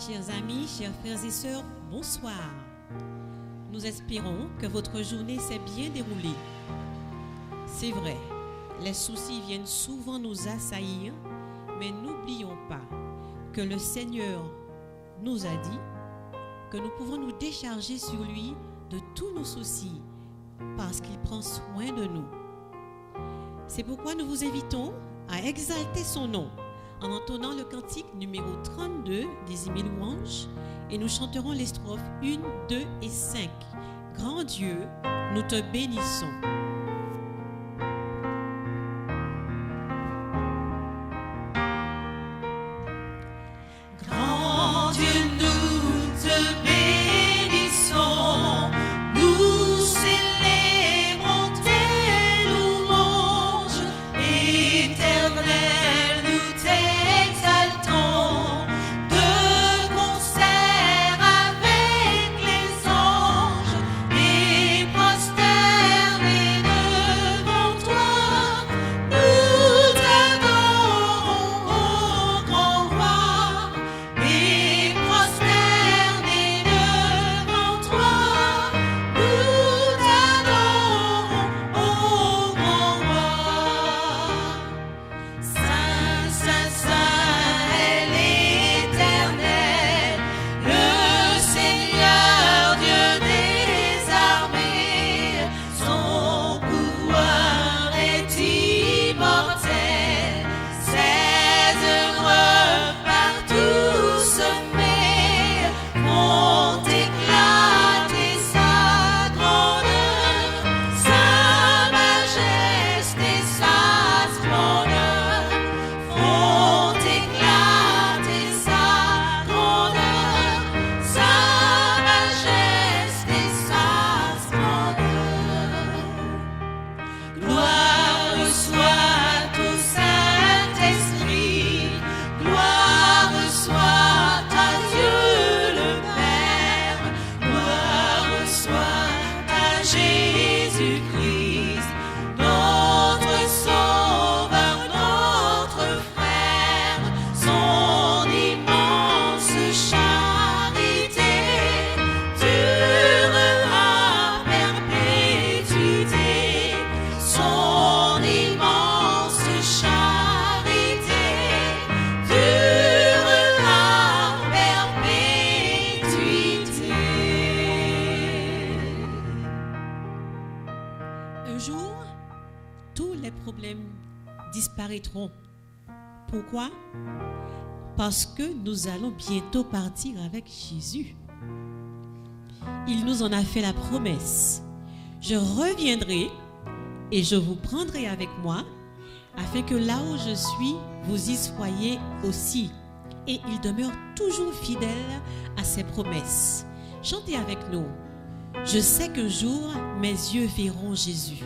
Chers amis, chers frères et sœurs, bonsoir. Nous espérons que votre journée s'est bien déroulée. C'est vrai, les soucis viennent souvent nous assaillir, mais n'oublions pas que le Seigneur nous a dit que nous pouvons nous décharger sur lui de tous nos soucis parce qu'il prend soin de nous. C'est pourquoi nous vous invitons à exalter son nom en entonnant le cantique numéro 32 des hymnes louanges et nous chanterons les strophes 1, 2 et 5. Grand Dieu, nous te bénissons. Disparaîtront. Pourquoi? Parce que nous allons bientôt partir avec Jésus. Il nous en a fait la promesse. Je reviendrai et je vous prendrai avec moi afin que là où je suis, vous y soyez aussi. Et il demeure toujours fidèle à ses promesses. Chantez avec nous. Je sais qu'un jour, mes yeux verront Jésus.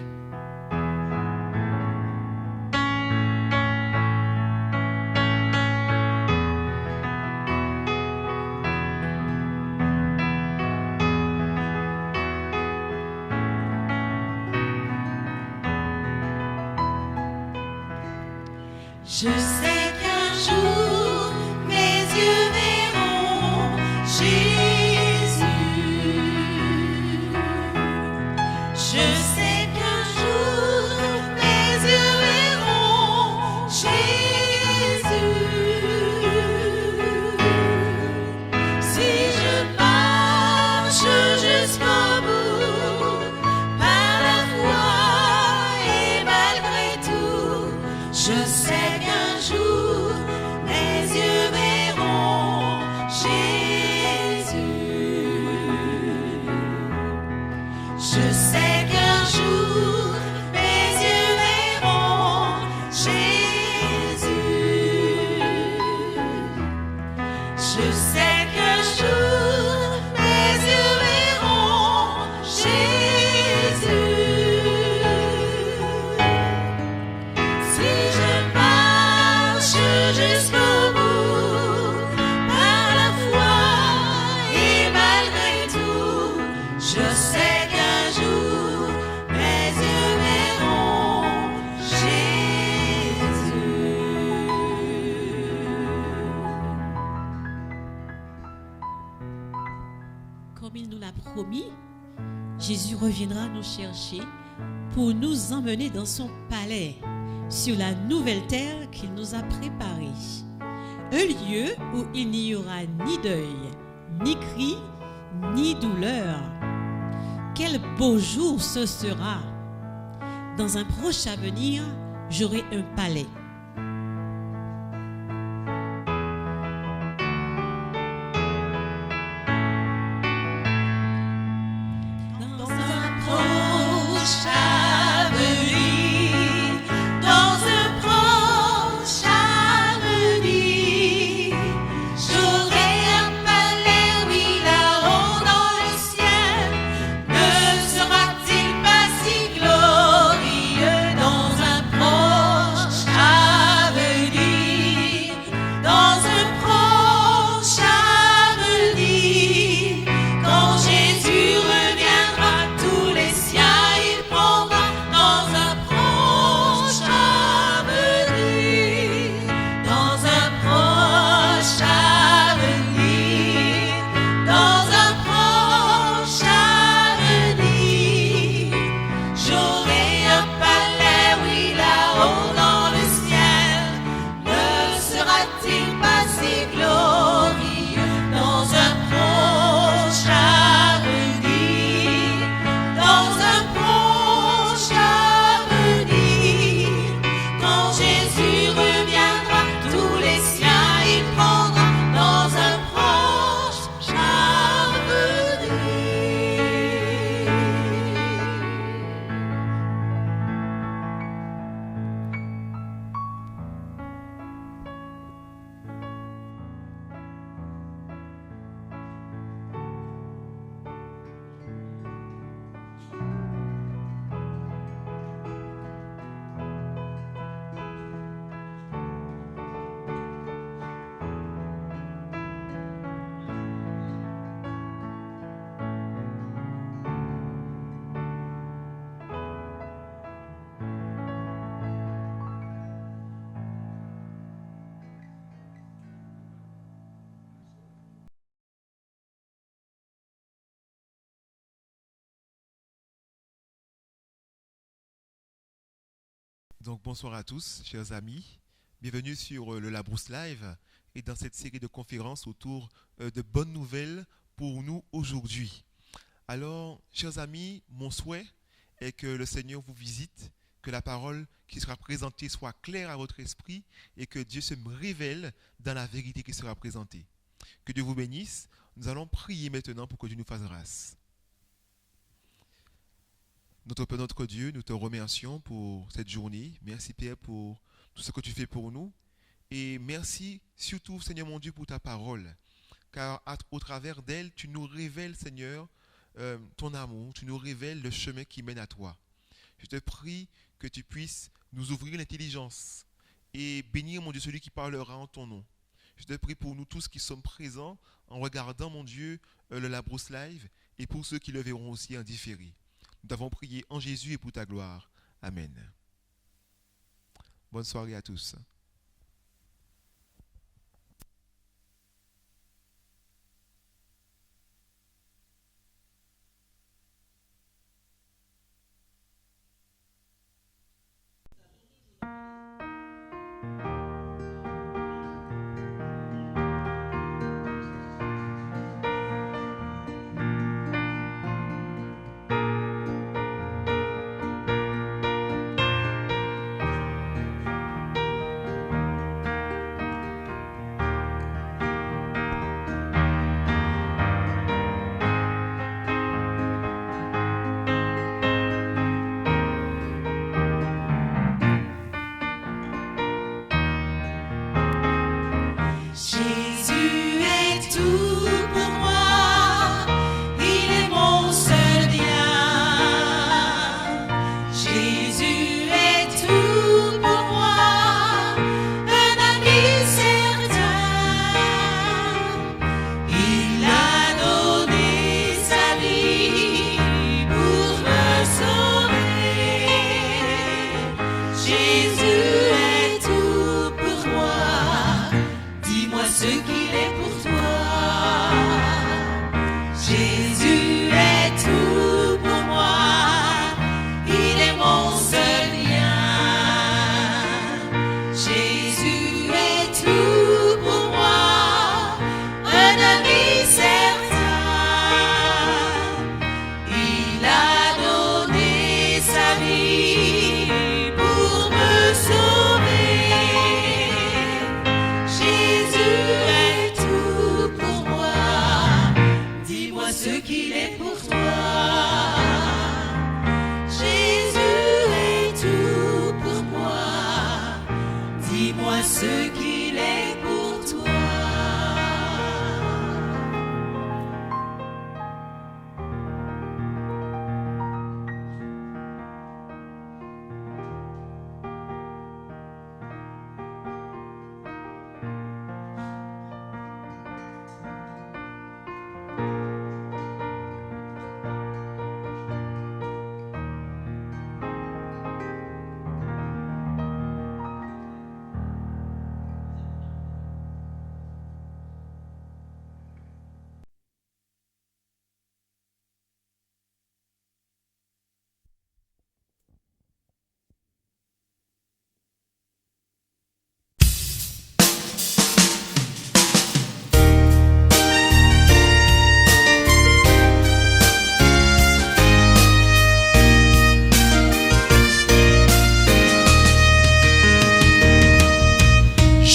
Je sais qu'un jour mes yeux verront Jésus. Je sais qu'un jour mes yeux verront Jésus. Si je marche jusqu'au bout par la foi et malgré tout, je sais qu'un jour mes yeux verront Jésus. Je sais qu'un jour mes yeux verront Jésus. Je sais qu'un jour mes yeux verront Jésus. Si je marche jusqu'au bout par la foi et malgré tout, je sais qu'un jour mes yeux verront Jésus. Jésus reviendra nous chercher pour nous emmener dans son palais, sur la nouvelle terre qu'il nous a préparée. Un lieu où il n'y aura ni deuil, ni cri, ni douleur. Quel beau jour ce sera! Dans un proche avenir, j'aurai un palais. Donc bonsoir à tous, chers amis. Bienvenue sur le Labrousse Live et dans cette série de conférences autour de bonnes nouvelles pour nous aujourd'hui. Alors, chers amis, mon souhait est que le Seigneur vous visite, que la parole qui sera présentée soit claire à votre esprit et que Dieu se révèle dans la vérité qui sera présentée. Que Dieu vous bénisse. Nous allons prier maintenant pour que Dieu nous fasse grâce. Notre Père, notre Dieu, nous te remercions pour cette journée. Merci Père pour tout ce que tu fais pour nous. Et merci surtout Seigneur mon Dieu pour ta parole. Car au travers d'elle, tu nous révèles Seigneur ton amour. Tu nous révèles le chemin qui mène à toi. Je te prie que tu puisses nous ouvrir l'intelligence et bénir mon Dieu celui qui parlera en ton nom. Je te prie pour nous tous qui sommes présents en regardant mon Dieu le Labrousse Live et pour ceux qui le verront aussi en différé. Nous t'avons prié en Jésus et pour ta gloire. Amen. Bonne soirée à tous.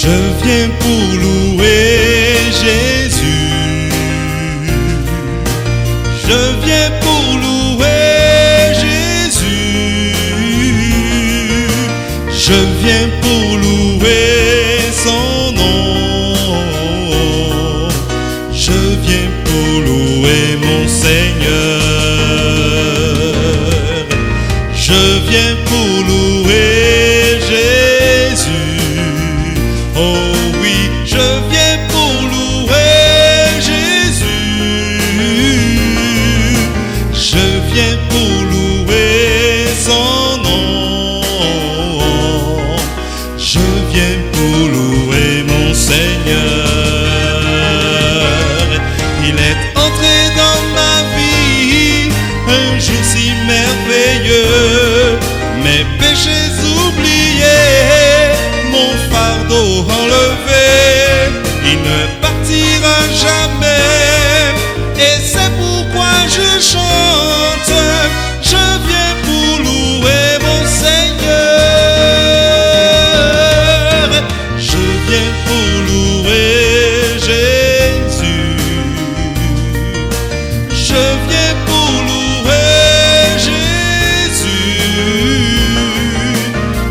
Je viens pour louer Jésus. Je viens pour louer Jésus. Je viens pour louer son nom. Je viens pour louer mon Seigneur. Je viens pour louer Jésus. Oh oui, je viens pour louer Jésus. Je viens pour louer son nom. Je viens pour louer mon Seigneur. Il est entré dans ma vie un jour si merveilleux. Mes péchés oubliés, mon fardeau enlevé, il ne partira jamais. Et c'est pourquoi je chante, je viens pour louer mon Seigneur. Je viens pour louer Jésus. Je viens pour louer Jésus.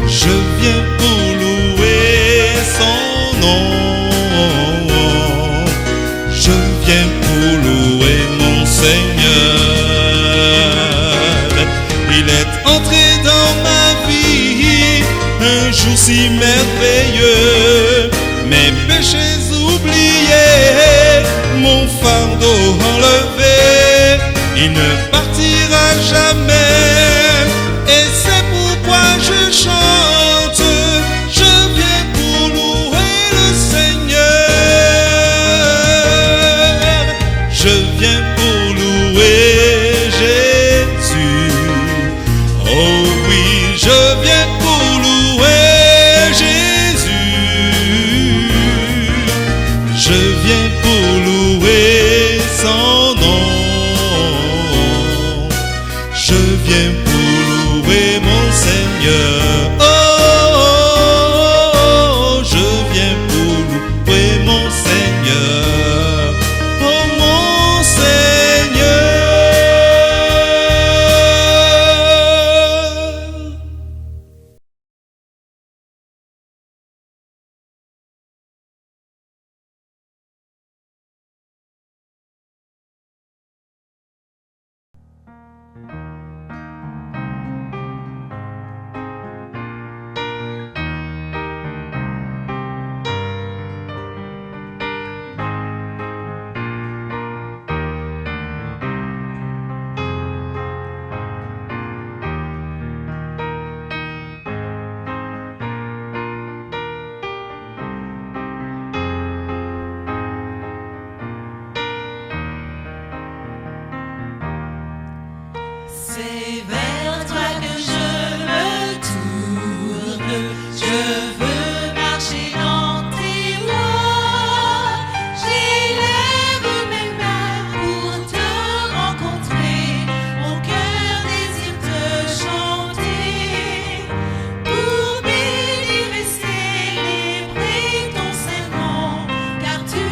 Je viens pour louer son nom. Je viens pour louer mon Seigneur. Il est entré dans ma vie un jour si merveilleux. Mes péchés oubliés, mon fardeau enlevé, il ne partira jamais. Et c'est pourquoi je chante, je viens pour louer le Seigneur. Je viens pour louer Jésus. Oh oui, je viens pour louer Jésus. Je viens pour louer son nom. Je viens pour louer mon Seigneur. Oh, je viens pour louer mon Seigneur. Oh, mon Seigneur. C'est vers toi que je me tourne. Je veux marcher dans tes voies. J'élève mes mains pour te rencontrer. Mon cœur désire te chanter. Pour bénir et célébrer ton saint nom, car tu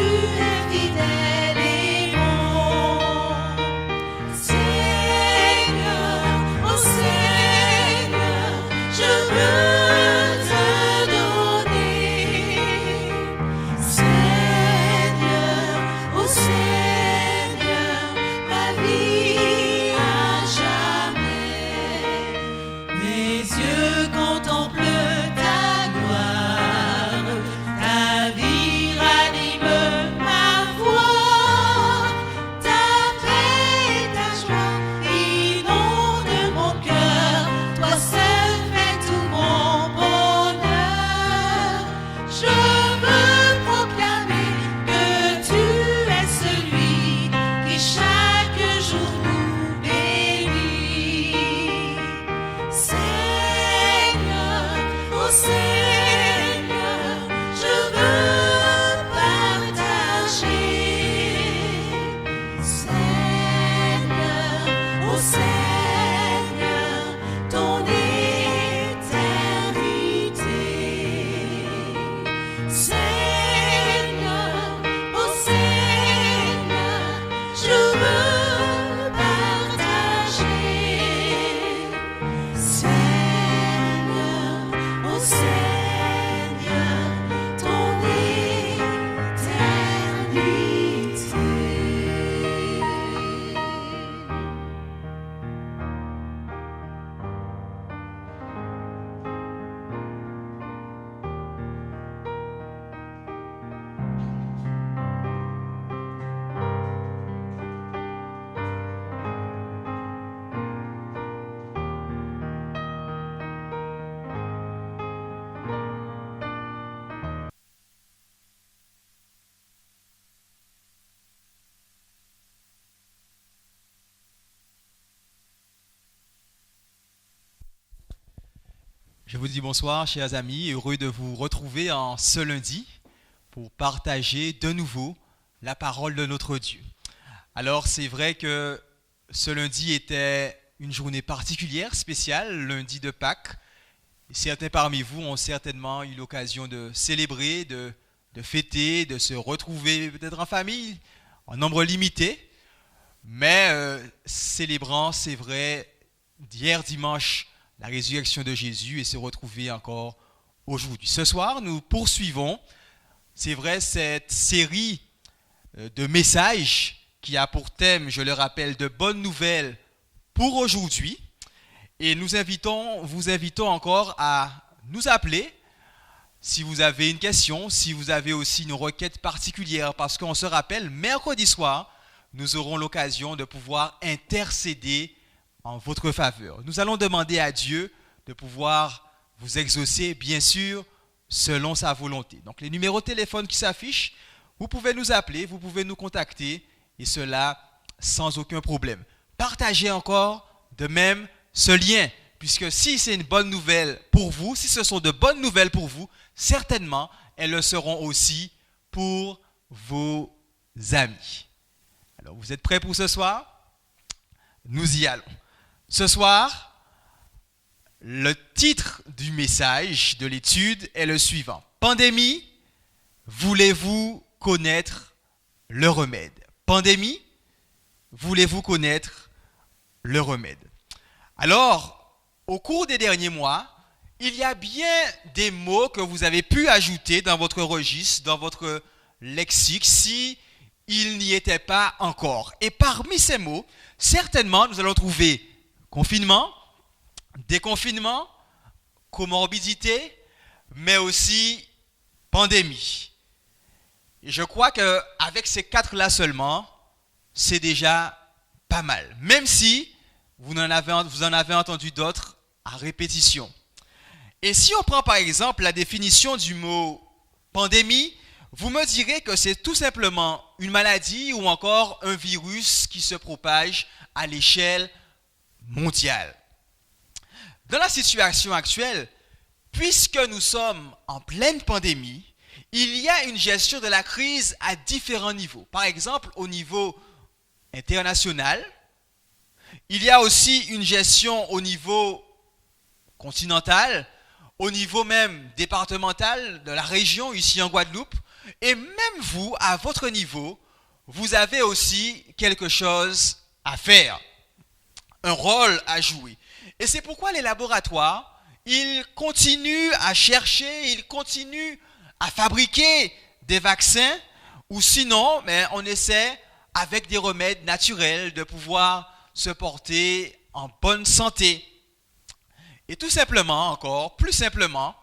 es fidèle et bon. Seigneur, oh Je vous dis bonsoir, chers amis, heureux de vous retrouver en ce lundi pour partager de nouveau la parole de notre Dieu. Alors, c'est vrai que ce lundi était une journée particulière, spéciale, lundi de Pâques. Certains parmi vous ont certainement eu l'occasion de célébrer, de fêter, de se retrouver peut-être en famille, en nombre limité. Mais célébrant, c'est vrai, d'hier dimanche, la résurrection de Jésus et se retrouver encore aujourd'hui. Ce soir, nous poursuivons, c'est vrai, cette série de messages qui a pour thème, je le rappelle, de bonnes nouvelles pour aujourd'hui. Et vous invitons encore à nous appeler si vous avez une question, si vous avez aussi une requête particulière, parce qu'on se rappelle, mercredi soir, nous aurons l'occasion de pouvoir intercéder en votre faveur. Nous allons demander à Dieu de pouvoir vous exaucer, bien sûr, selon sa volonté. Donc, les numéros de téléphone qui s'affichent, vous pouvez nous appeler, vous pouvez nous contacter, et cela sans aucun problème. Partagez encore de même ce lien, puisque si c'est une bonne nouvelle pour vous, si ce sont de bonnes nouvelles pour vous, certainement, elles le seront aussi pour vos amis. Alors, vous êtes prêts pour ce soir? Nous y allons. Ce soir, le titre du message de l'étude est le suivant. Pandémie, voulez-vous connaître le remède? Pandémie, voulez-vous connaître le remède? Alors, au cours des derniers mois, il y a bien des mots que vous avez pu ajouter dans votre registre, dans votre lexique, si il n'y était pas encore. Et parmi ces mots, certainement, nous allons trouver confinement, déconfinement, comorbidité, mais aussi pandémie. Et je crois qu'avec ces quatre-là seulement, c'est déjà pas mal. Même si vous en avez entendu d'autres à répétition. Et si on prend par exemple la définition du mot pandémie, vous me direz que c'est tout simplement une maladie ou encore un virus qui se propage à l'échelle mondiale. Dans la situation actuelle, puisque nous sommes en pleine pandémie, il y a une gestion de la crise à différents niveaux. Par exemple, au niveau international, il y a aussi une gestion au niveau continental, au niveau même départemental de la région ici en Guadeloupe. Et même vous, à votre niveau, vous avez aussi quelque chose à faire, un rôle à jouer. Et c'est pourquoi les laboratoires, ils continuent à chercher, ils continuent à fabriquer des vaccins, ou sinon, on essaie avec des remèdes naturels de pouvoir se porter en bonne santé. Et tout simplement encore, plus simplement,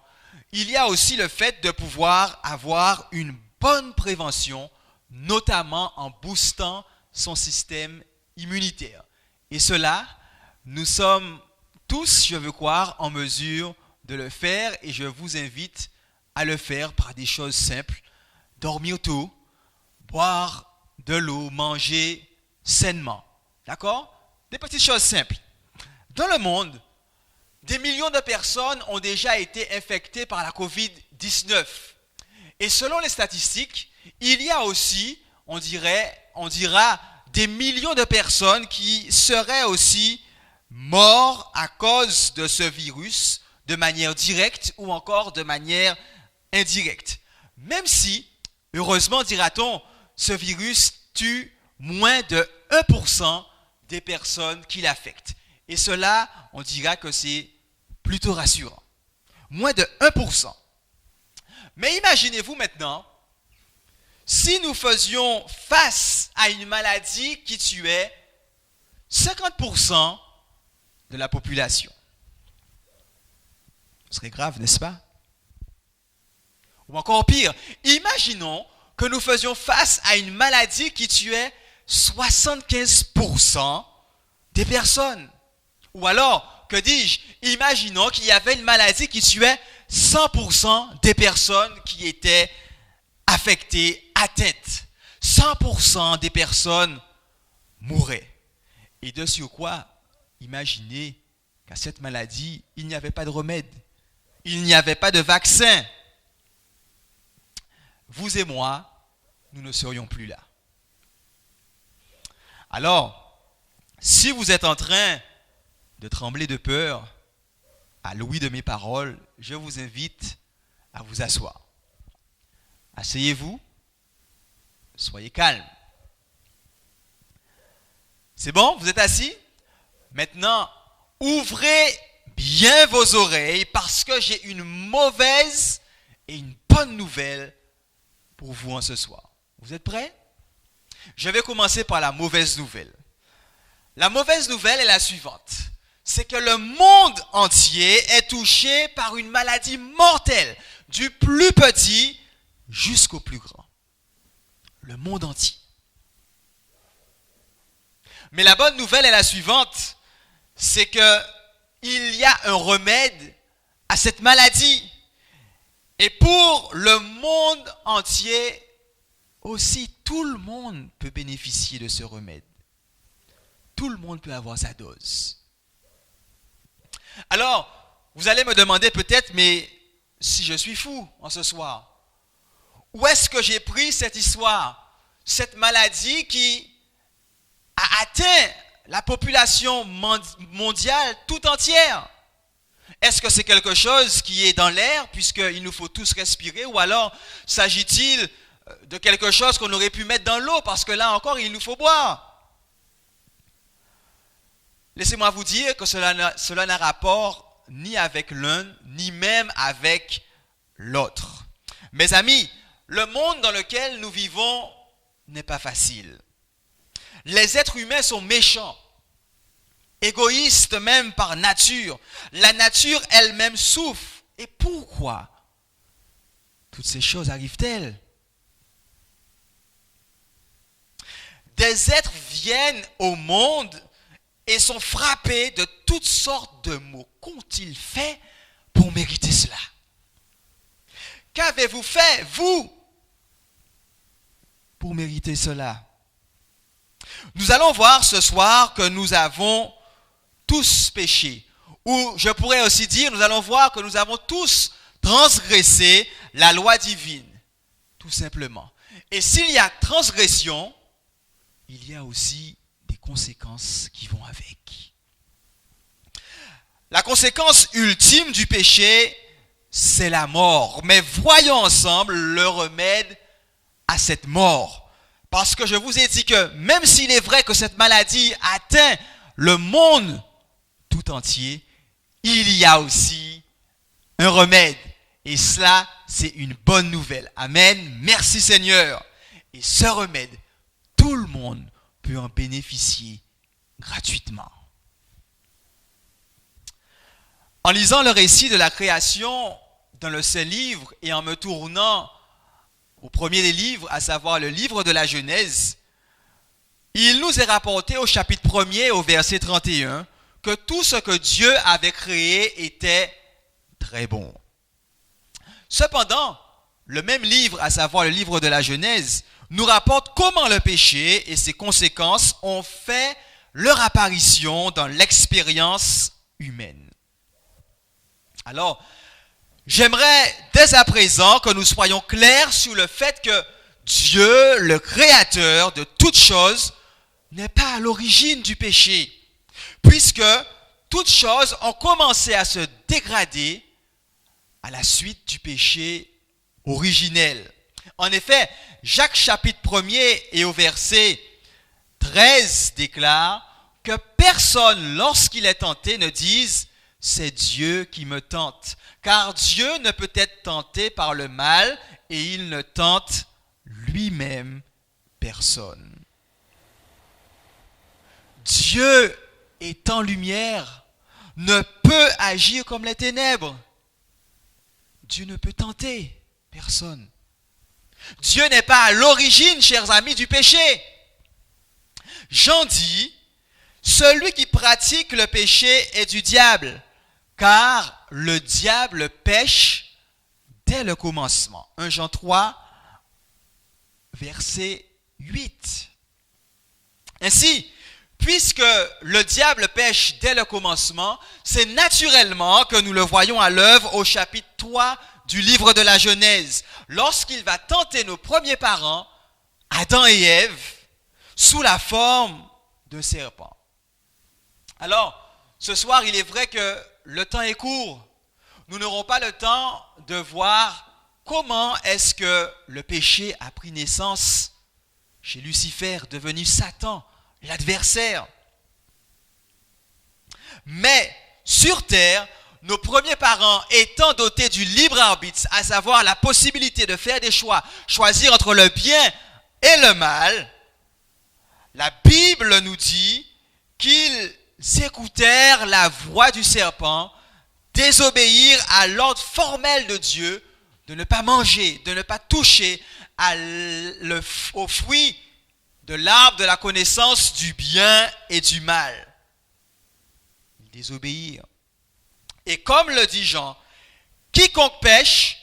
il y a aussi le fait de pouvoir avoir une bonne prévention, notamment en boostant son système immunitaire. Et cela, nous sommes tous, je veux croire, en mesure de le faire et je vous invite à le faire par des choses simples. Dormir tôt, boire de l'eau, manger sainement. D'accord? Des petites choses simples. Dans le monde, des millions de personnes ont déjà été infectées par la COVID-19. Et selon les statistiques, il y a aussi, on dira, des millions de personnes qui seraient aussi morts à cause de ce virus de manière directe ou encore de manière indirecte. Même si, heureusement dira-t-on, ce virus tue moins de 1% des personnes qui l'affectent. Et cela, on dira que c'est plutôt rassurant. Moins de 1%. Mais imaginez-vous maintenant, si nous faisions face à une maladie qui tuait 50% de la population. Ce serait grave, n'est-ce pas? Ou encore pire, imaginons que nous faisions face à une maladie qui tuait 75% des personnes. Ou alors, que dis-je, imaginons qu'il y avait une maladie qui tuait 100% des personnes qui étaient affectées, atteintes. 100% des personnes mourraient. Et de surcroît, imaginez qu'à cette maladie, il n'y avait pas de remède. il n'y avait pas de vaccin, vous et moi, nous ne serions plus là. Alors, si vous êtes en train de trembler de peur à l'ouïe de mes paroles, je vous invite à vous asseoir. Asseyez-vous, soyez calme. C'est bon, vous êtes assis? Maintenant, ouvrez bien vos oreilles parce que j'ai une mauvaise et une bonne nouvelle pour vous en ce soir. Vous êtes prêts? Je vais commencer par la mauvaise nouvelle. La mauvaise nouvelle est la suivante. C'est que le monde entier est touché par une maladie mortelle, du plus petit jusqu'au plus grand. Le monde entier. Mais la bonne nouvelle est la suivante, c'est que il y a un remède à cette maladie. Et pour le monde entier aussi, tout le monde peut bénéficier de ce remède. Tout le monde peut avoir sa dose. Alors, vous allez me demander peut-être, mais si je suis fou en ce soir, où est-ce que j'ai pris cette histoire, cette maladie qui a atteint la population mondiale tout entière? Est-ce que c'est quelque chose qui est dans l'air puisqu'il nous faut tous respirer, ou alors s'agit-il de quelque chose qu'on aurait pu mettre dans l'eau parce que là encore il nous faut boire? Laissez-moi vous dire que cela n'a rapport ni avec l'un ni même avec l'autre. Mes amis, le monde dans lequel nous vivons n'est pas facile. Les êtres humains sont méchants, égoïstes même par nature. La nature elle-même souffre. Et pourquoi toutes ces choses arrivent-elles? Des êtres viennent au monde et sont frappés de toutes sortes de maux. Qu'ont-ils fait pour mériter cela? Qu'avez-vous fait, vous, pour mériter cela? Nous allons voir ce soir que nous avons tous péché. Ou je pourrais aussi dire, nous allons voir que nous avons tous transgressé la loi divine. Tout simplement. Et s'il y a transgression, il y a aussi des conséquences qui vont avec. La conséquence ultime du péché, c'est la mort. Mais voyons ensemble le remède à cette mort. Parce que je vous ai dit que même s'il est vrai que cette maladie atteint le monde tout entier, il y a aussi un remède. Et cela, c'est une bonne nouvelle. Amen. Merci Seigneur. Et ce remède, tout le monde peut en bénéficier gratuitement. En lisant le récit de la création dans le Saint-Livre et en me tournant au premier des livres, à savoir le livre de la Genèse, il nous est rapporté au chapitre 1er, au verset 31, que tout ce que Dieu avait créé était très bon. Cependant, le même livre, à savoir le livre de la Genèse, nous rapporte comment le péché et ses conséquences ont fait leur apparition dans l'expérience humaine. Alors, j'aimerais dès à présent que nous soyons clairs sur le fait que Dieu, le créateur de toutes choses, n'est pas à l'origine du péché, puisque toutes choses ont commencé à se dégrader à la suite du péché originel. En effet, Jacques chapitre 1er et au verset 13 déclare que personne, lorsqu'il est tenté, ne dise « c'est Dieu qui me tente ». Car Dieu ne peut être tenté par le mal et il ne tente lui-même personne. Dieu étant lumière ne peut agir comme les ténèbres. Dieu ne peut tenter personne. Dieu n'est pas à l'origine, chers amis, du péché. Jean dit, celui qui pratique le péché est du diable, car le diable pêche dès le commencement. 1 Jean 3, verset 8. Ainsi, puisque le diable pêche dès le commencement, c'est naturellement que nous le voyons à l'œuvre au chapitre 3 du livre de la Genèse, lorsqu'il va tenter nos premiers parents, Adam et Ève, sous la forme d'un serpent. Alors, ce soir, il est vrai que le temps est court. Nous n'aurons pas le temps de voir comment est-ce que le péché a pris naissance chez Lucifer, devenu Satan, l'adversaire. Mais sur terre, nos premiers parents étant dotés du libre arbitre, à savoir la possibilité de faire des choix, choisir entre le bien et le mal, la Bible nous dit qu'ils écoutèrent la voix du serpent, désobéir à l'ordre formel de Dieu, de ne pas manger, de ne pas toucher au fruit de l'arbre de la connaissance du bien et du mal. Ils désobéirent. Et comme le dit Jean, quiconque pêche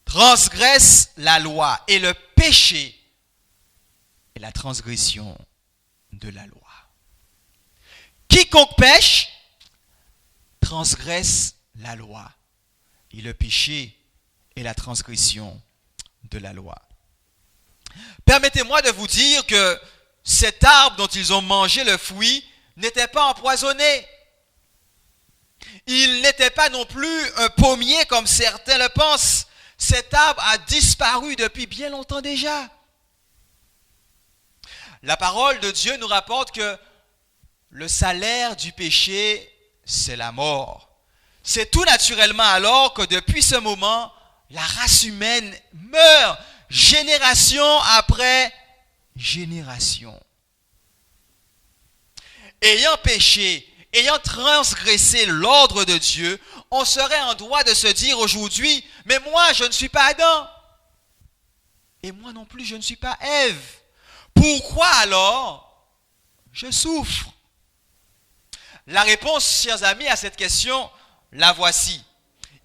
transgresse la loi, et le péché est la transgression de la loi. Quiconque pêche transgresse la loi, et le péché est la transgression de la loi. Permettez-moi de vous dire que cet arbre dont ils ont mangé le fruit n'était pas empoisonné. Il n'était pas non plus un pommier comme certains le pensent. Cet arbre a disparu depuis bien longtemps déjà. La parole de Dieu nous rapporte que le salaire du péché, c'est la mort. C'est tout naturellement alors que depuis ce moment, la race humaine meurt génération après génération. Ayant péché, ayant transgressé l'ordre de Dieu, on serait en droit de se dire aujourd'hui, mais moi je ne suis pas Adam. Et moi non plus je ne suis pas Ève. Pourquoi alors je souffre? La réponse, chers amis, à cette question, la voici.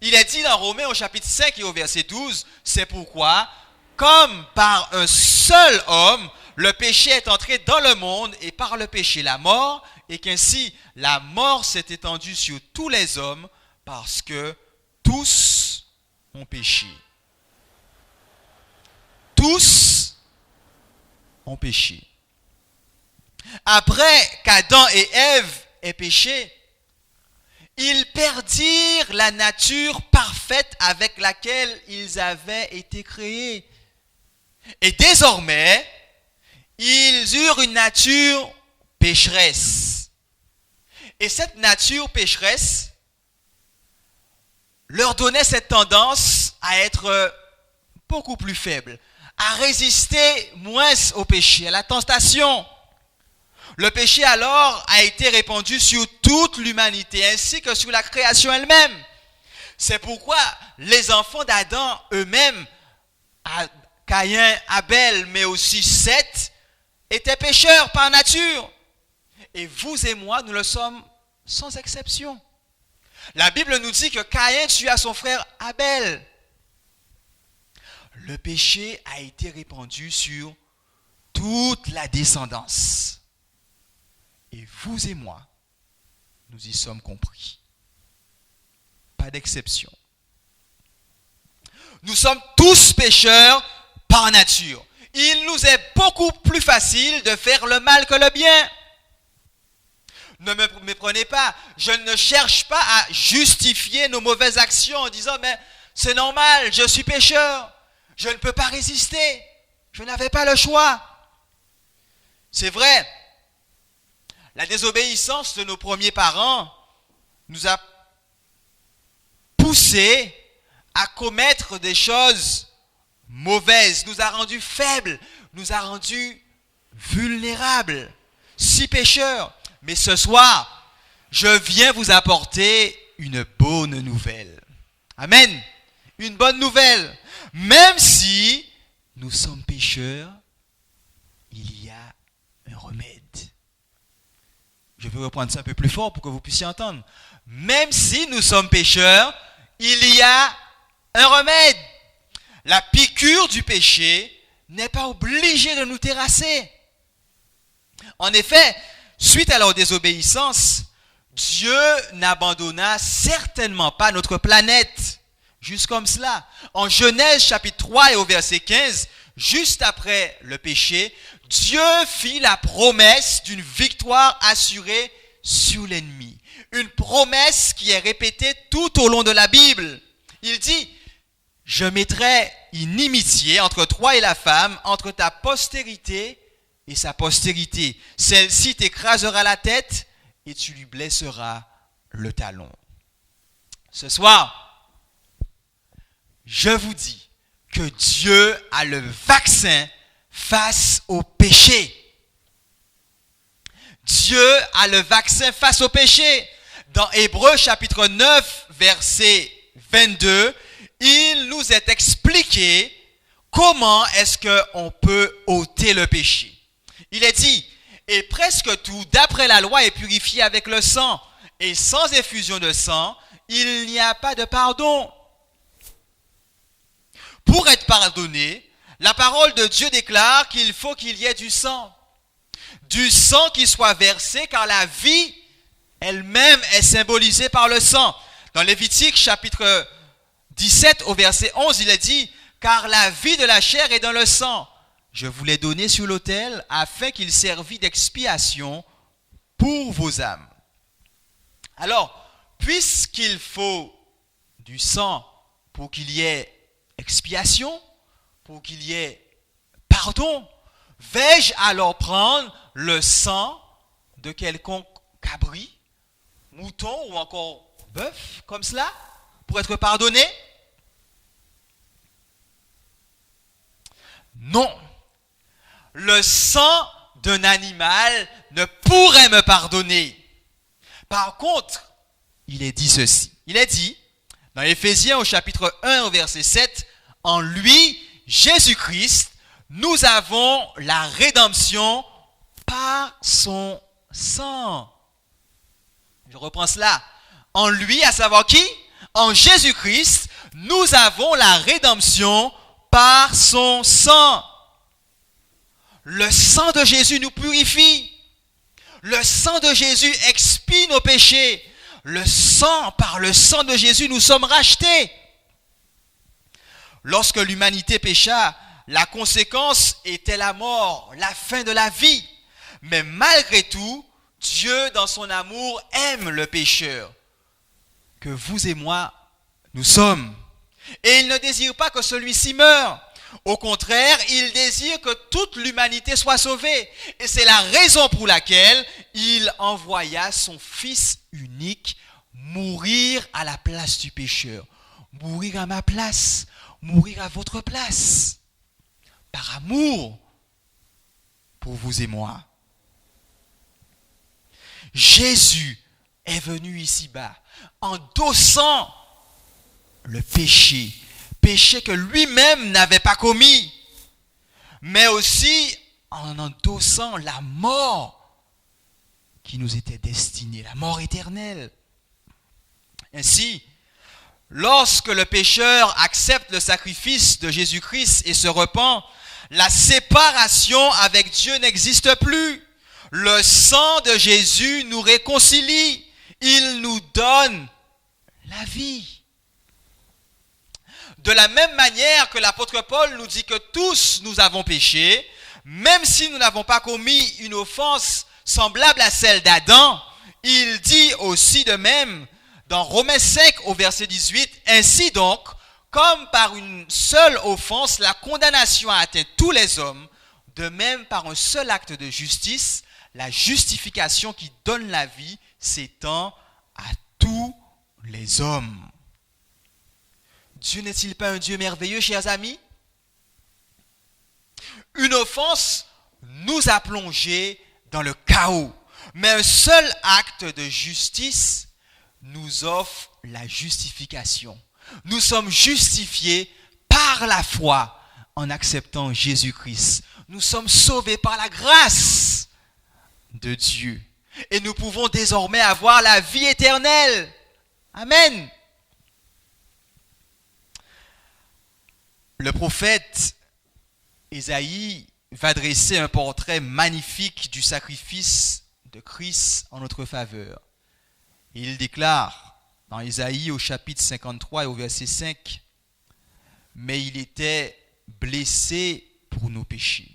Il est dit dans Romains au chapitre 5 et au verset 12, c'est pourquoi, comme par un seul homme, le péché est entré dans le monde et par le péché la mort, et qu'ainsi la mort s'est étendue sur tous les hommes parce que tous ont péché. Tous ont péché. Après qu'Adam et Ève aient péché, ils perdirent la nature parfaite avec laquelle ils avaient été créés. Et désormais, ils eurent une nature pécheresse. Et cette nature pécheresse leur donnait cette tendance à être beaucoup plus faibles, à résister moins au péché, à la tentation. Le péché alors a été répandu sur toute l'humanité ainsi que sur la création elle-même. C'est pourquoi les enfants d'Adam eux-mêmes, Caïn, Abel, mais aussi Seth, étaient pécheurs par nature. Et vous et moi, nous le sommes sans exception. La Bible nous dit que Caïn tua son frère Abel. Le péché a été répandu sur toute la descendance. Et vous et moi, nous y sommes compris. Pas d'exception. Nous sommes tous pécheurs par nature. Il nous est beaucoup plus facile de faire le mal que le bien. Ne me méprenez pas, je ne cherche pas à justifier nos mauvaises actions en disant mais c'est normal, je suis pécheur, je ne peux pas résister, je n'avais pas le choix. C'est vrai, la désobéissance de nos premiers parents nous a poussés à commettre des choses mauvaises, nous a rendus faibles, nous a rendus vulnérables, si pécheurs. Mais ce soir, je viens vous apporter une bonne nouvelle. Amen. Une bonne nouvelle. Même si nous sommes pécheurs, il y a un remède. Je vais reprendre ça un peu plus fort pour que vous puissiez entendre. Même si nous sommes pécheurs, il y a un remède. La piqûre du péché n'est pas obligée de nous terrasser. En effet, suite à leur désobéissance, Dieu n'abandonna certainement pas notre planète, juste comme cela. En Genèse chapitre 3 et au verset 15, juste après le péché, Dieu fit la promesse d'une victoire assurée sur l'ennemi. Une promesse qui est répétée tout au long de la Bible. Il dit, je mettrai une inimitié entre toi et la femme, entre ta postérité et sa postérité. Celle-ci t'écrasera la tête et tu lui blesseras le talon. Ce soir, je vous dis que Dieu a le vaccin face au péché. Dieu a le vaccin face au péché. Dans Hébreux chapitre 9, verset 22, il nous est expliqué comment est-ce qu'on peut ôter le péché. Il est dit, et presque tout, d'après la loi, est purifié avec le sang, et sans effusion de sang, il n'y a pas de pardon. Pour être pardonné, la parole de Dieu déclare qu'il faut qu'il y ait du sang. Du sang qui soit versé, car la vie elle-même est symbolisée par le sang. Dans Lévitique chapitre 17 au verset 11, il est dit, car la vie de la chair est dans le sang. Je vous l'ai donné sur l'autel afin qu'il servît d'expiation pour vos âmes. Alors, puisqu'il faut du sang pour qu'il y ait expiation, pour qu'il y ait pardon, vais-je alors prendre le sang de quelconque cabri, mouton ou encore bœuf, comme cela, pour être pardonné? Non. Le sang d'un animal ne pourrait me pardonner. Par contre, il est dit ceci. Il est dit, dans Éphésiens au chapitre 1 au verset 7, en lui, Jésus-Christ, nous avons la rédemption par son sang. Je reprends cela. En lui, à savoir qui? En Jésus-Christ, nous avons la rédemption par son sang. Le sang de Jésus nous purifie. Le sang de Jésus expie nos péchés. Par le sang de Jésus, nous sommes rachetés. Lorsque l'humanité pécha, la conséquence était la mort, la fin de la vie. Mais malgré tout, Dieu, dans son amour, aime le pécheur, que vous et moi, nous sommes. Et il ne désire pas que celui-ci meure. Au contraire, il désire que toute l'humanité soit sauvée. Et c'est la raison pour laquelle il envoya son Fils unique mourir à la place du pécheur. Mourir à ma place, mourir à votre place. Par amour pour vous et moi. Jésus est venu ici-bas, endossant le péché que lui-même n'avait pas commis, mais aussi en endossant la mort qui nous était destinée, la mort éternelle. Ainsi, lorsque le pécheur accepte le sacrifice de Jésus-Christ et se repent, la séparation avec Dieu n'existe plus. Le sang de Jésus nous réconcilie. Il nous donne la vie. De la même manière que l'apôtre Paul nous dit que tous nous avons péché, même si nous n'avons pas commis une offense semblable à celle d'Adam, il dit aussi de même dans Romains 5 au verset 18, « Ainsi donc, comme par une seule offense, la condamnation a atteint tous les hommes, de même par un seul acte de justice, la justification qui donne la vie s'étend à tous les hommes. » Dieu n'est-il pas un Dieu merveilleux, chers amis? Une offense nous a plongés dans le chaos, mais un seul acte de justice nous offre la justification. Nous sommes justifiés par la foi en acceptant Jésus-Christ. Nous sommes sauvés par la grâce de Dieu. Et nous pouvons désormais avoir la vie éternelle. Amen. Le prophète Ésaïe va dresser un portrait magnifique du sacrifice de Christ en notre faveur. Et il déclare dans Ésaïe au chapitre 53 et au verset 5, « Mais il était blessé pour nos péchés,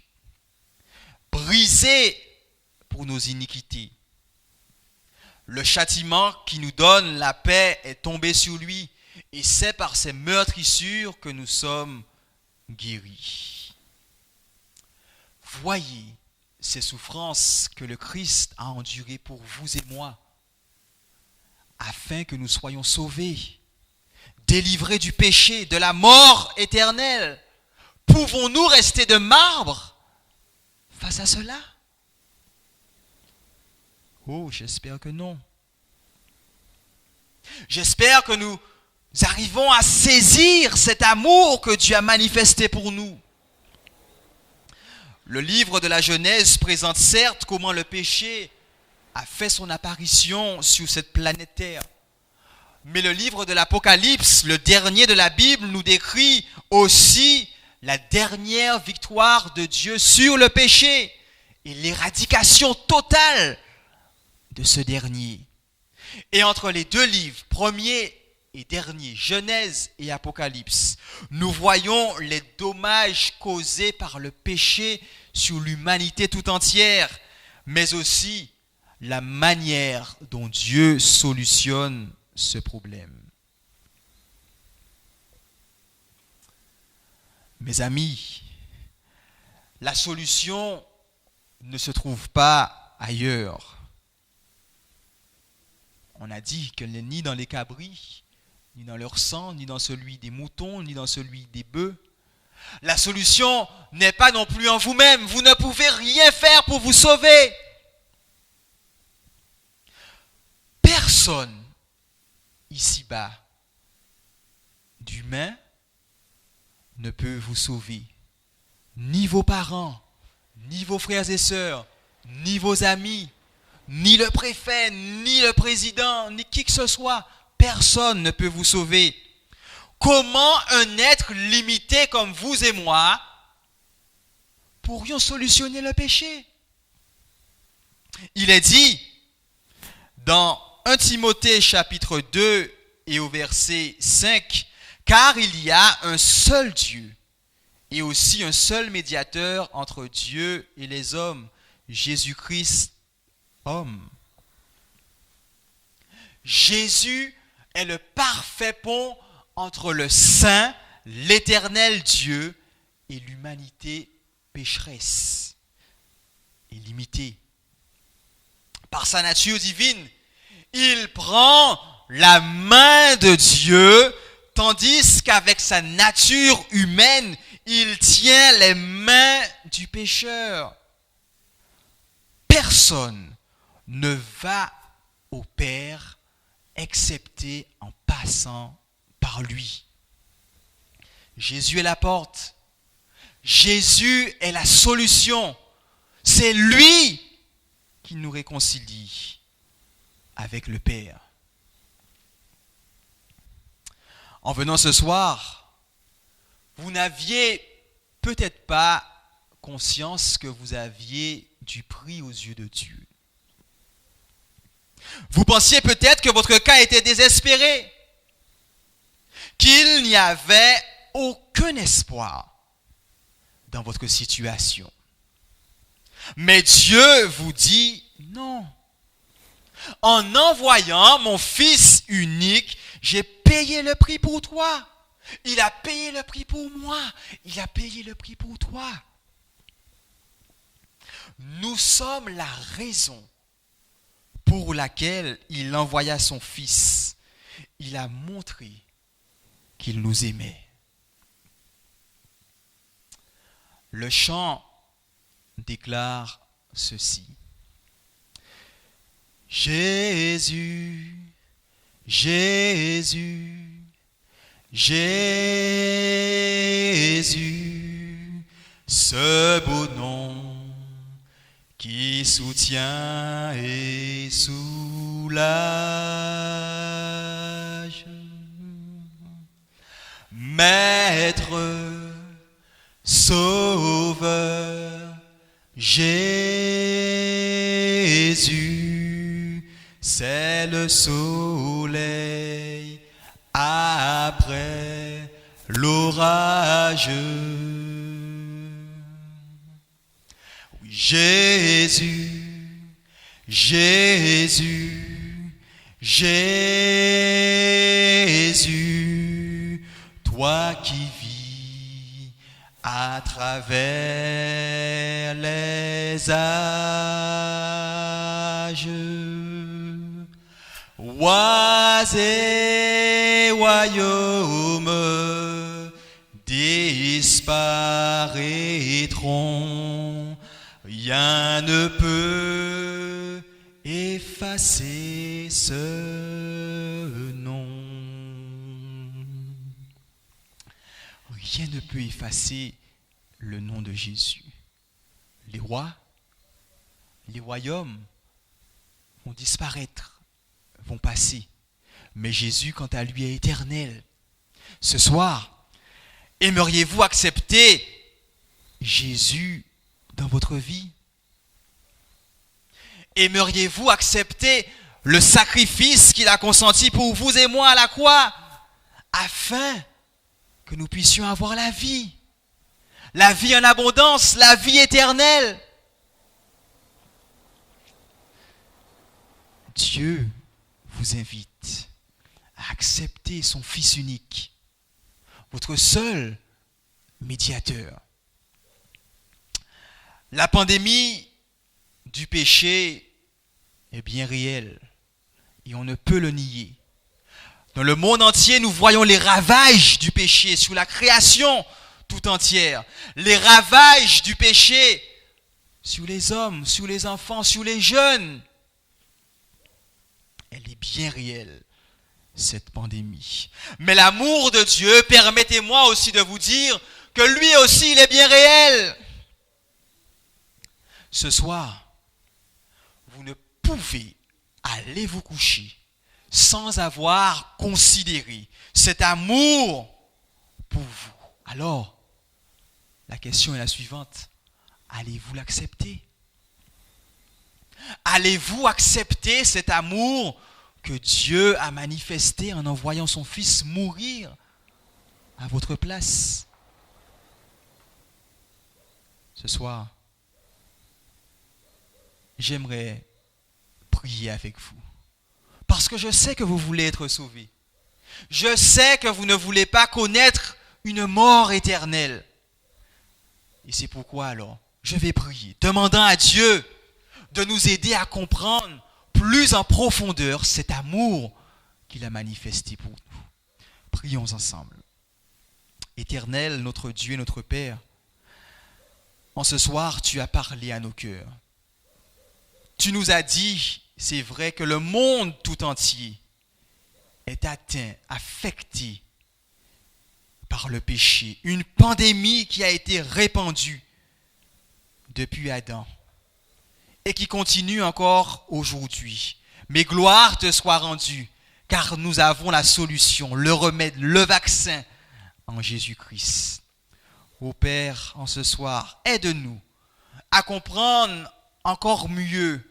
brisé pour nos iniquités. Le châtiment qui nous donne la paix est tombé sur lui, et c'est par ses meurtrissures que nous sommes guéris. » Voyez ces souffrances que le Christ a endurées pour vous et moi, afin que nous soyons sauvés, délivrés du péché, de la mort éternelle. Pouvons-nous rester de marbre face à cela? Oh, j'espère que non. J'espère que nous arrivons à saisir cet amour que Dieu a manifesté pour nous. Le livre de la Genèse présente certes comment le péché a fait son apparition sur cette planète Terre. Mais le livre de l'Apocalypse, le dernier de la Bible, nous décrit aussi la dernière victoire de Dieu sur le péché et l'éradication totale de ce dernier. Et entre les deux livres, premier et dernier, Genèse et Apocalypse, nous voyons les dommages causés par le péché sur l'humanité tout entière, mais aussi la manière dont Dieu solutionne ce problème. Mes amis, la solution ne se trouve pas ailleurs. On a dit qu'elle n'est ni dans les cabris, ni dans leur sang, ni dans celui des moutons, ni dans celui des bœufs. La solution n'est pas non plus en vous-même. Vous ne pouvez rien faire pour vous sauver. Personne ici-bas d'humain ne peut vous sauver. Ni vos parents, ni vos frères et sœurs, ni vos amis, ni le préfet, ni le président, ni qui que ce soit. Personne ne peut vous sauver. Comment un être limité comme vous et moi pourrions solutionner le péché? Il est dit dans 1 Timothée chapitre 2 et au verset 5, « Car il y a un seul Dieu et aussi un seul médiateur entre Dieu et les hommes, Jésus-Christ, homme. » Jésus est le parfait pont entre le saint, l'éternel Dieu et l'humanité pécheresse et limitée. Par sa nature divine, il prend la main de Dieu, tandis qu'avec sa nature humaine, il tient les mains du pécheur. Personne ne va au Père excepté en passant par lui. Jésus est la porte. Jésus est la solution. C'est lui qui nous réconcilie avec le Père. En venant ce soir, vous n'aviez peut-être pas conscience que vous aviez du prix aux yeux de Dieu. Vous pensiez peut-être que votre cas était désespéré, qu'il n'y avait aucun espoir dans votre situation. Mais Dieu vous dit non. En envoyant mon Fils unique, j'ai payé le prix pour toi. Il a payé le prix pour moi. Il a payé le prix pour toi. Nous sommes la raison pour laquelle il envoya son Fils. Il a montré qu'il nous aimait. Le chant déclare ceci. Jésus, Jésus, Jésus, ce beau nom qui soutient et soulage. Maître, Sauveur, Jésus. est le soleil après l'orage. Oui, Jésus, Jésus, Jésus, toi qui vis à travers les âges, rois et royaumes disparaîtront, rien ne peut effacer ce nom. Rien ne peut effacer le nom de Jésus. Les rois, les royaumes vont disparaître, vont passer. Mais Jésus, quant à lui, est éternel. Ce soir, aimeriez-vous accepter Jésus dans votre vie? Aimeriez-vous accepter le sacrifice qu'il a consenti pour vous et moi à la croix, afin que nous puissions avoir la vie en abondance, la vie éternelle? Dieu vous invite à accepter son Fils unique, votre seul médiateur. La pandémie du péché est bien réelle et on ne peut le nier. Dans le monde entier, nous voyons les ravages du péché sur la création tout entière. Les ravages du péché sur les hommes, sur les enfants, sur les jeunes. Elle est bien réelle, cette pandémie. Mais l'amour de Dieu, permettez-moi aussi de vous dire que lui aussi, il est bien réel. Ce soir, vous ne pouvez aller vous coucher sans avoir considéré cet amour pour vous. Alors, la question est la suivante. Allez-vous l'accepter? Allez-vous accepter cet amour que Dieu a manifesté en envoyant son Fils mourir à votre place? Ce soir, j'aimerais prier avec vous. Parce que je sais que vous voulez être sauvés. Je sais que vous ne voulez pas connaître une mort éternelle. Et c'est pourquoi alors, je vais prier, demandant à Dieu de nous aider à comprendre plus en profondeur cet amour qu'il a manifesté pour nous. Prions ensemble. Éternel, notre Dieu et notre Père, en ce soir, tu as parlé à nos cœurs. Tu nous as dit, c'est vrai, que le monde tout entier est atteint, affecté par le péché. Une pandémie qui a été répandue depuis Adam et qui continue encore aujourd'hui. Mais gloire te soit rendue, car nous avons la solution, le remède, le vaccin en Jésus-Christ. Ô Père, en ce soir, aide-nous à comprendre encore mieux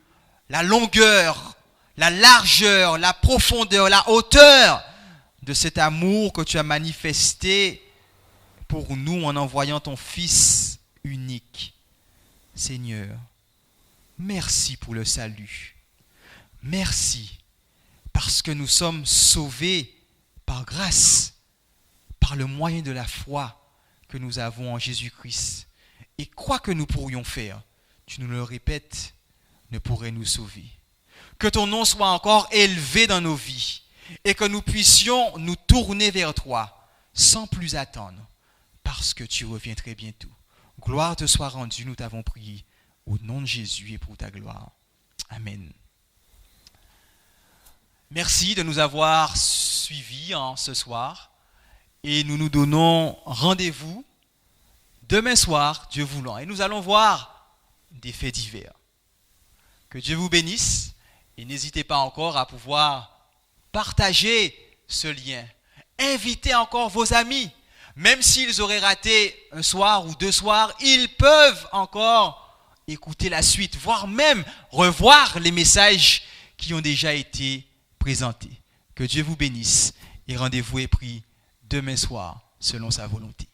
la longueur, la largeur, la profondeur, la hauteur de cet amour que tu as manifesté pour nous en envoyant ton Fils unique. Seigneur, merci pour le salut. Merci parce que nous sommes sauvés par grâce, par le moyen de la foi que nous avons en Jésus-Christ. Et quoi que nous pourrions faire, tu nous le répètes, ne pourrait nous sauver. Que ton nom soit encore élevé dans nos vies et que nous puissions nous tourner vers toi sans plus attendre parce que tu reviens très bientôt. Gloire te soit rendue, nous t'avons prié au nom de Jésus et pour ta gloire. Amen. Merci de nous avoir suivis ce soir et nous nous donnons rendez-vous demain soir, Dieu voulant. Et nous allons voir des faits divers. Que Dieu vous bénisse et n'hésitez pas encore à pouvoir partager ce lien. Invitez encore vos amis. Même s'ils auraient raté un soir ou 2 soirs, ils peuvent encore écouter la suite, voire même revoir les messages qui ont déjà été présenter. Que Dieu vous bénisse et rendez-vous est pris demain soir selon sa volonté.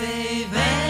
C'est vers